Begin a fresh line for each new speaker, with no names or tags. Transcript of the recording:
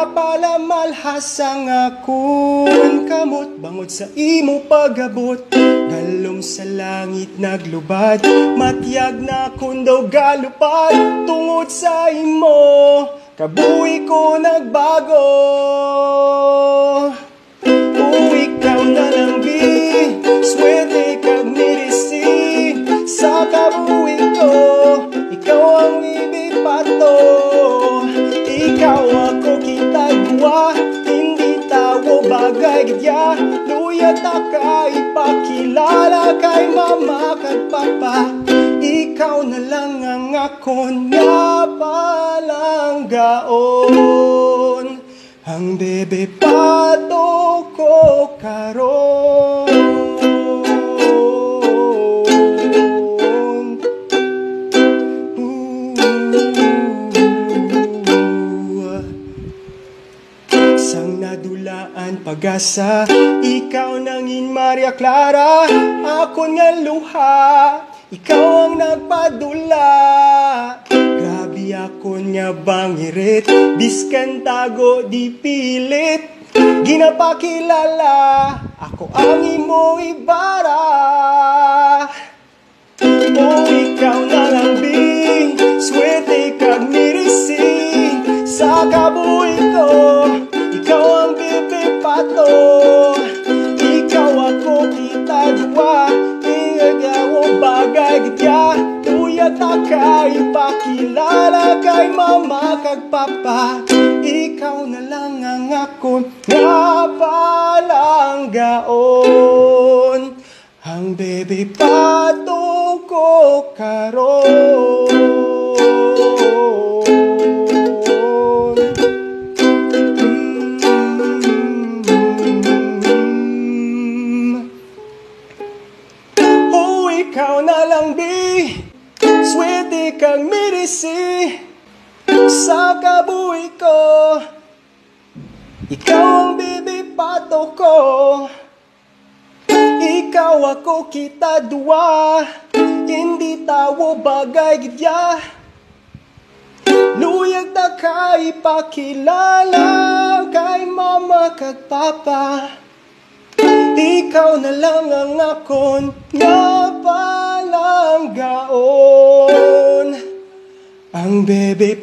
nga pala malhasang akon kamot bangod sa imo pagabot. Galom sa langit naglubad, matiyag na kun daw galupad. Tungod sa imo, kabuhi ko nagbago. Ikaw na lang bi, swerte kag nirisi. Sa kabuhi ko, ikaw ang ibipato. Ikaw ako kita dua, hindi tawo bagay gidya. Luya ta ka ipakilala kay mama kag papa. Ikaw na lang ang akon nga palanggaon. Ang bebe pato ko karon. Sang nadulaan pag-asa, ikaw nangin Maria Clara. Ako nga luha, ikaw ang nagpadula. Grabe ako nga bangirit, biskan tago di pilit. Ginapakilala, ako ang imong ibara. Oh, ikaw na lang bi, swerte kag nirisi. Sa kabuhi ko, ikaw ang bibipato. Ikaw ako kita dua, ikaw bagay gitya. Tuya ta ka ipakilala kay mama kag papa. Ikaw na lang ang akon nga palanggaon. Ang bebe pato ko karon. Ikaw na lang bi, swerte kang mirisi. Sa kabuhi ko, ikaw ang bibipato ko. Ikaw ako kita dua, hindi tawo bagay gidya. Luyag ta ka ipakilala kay mama kag papa. Ikaw na lang ang akon nga palanggaon. Ang bebe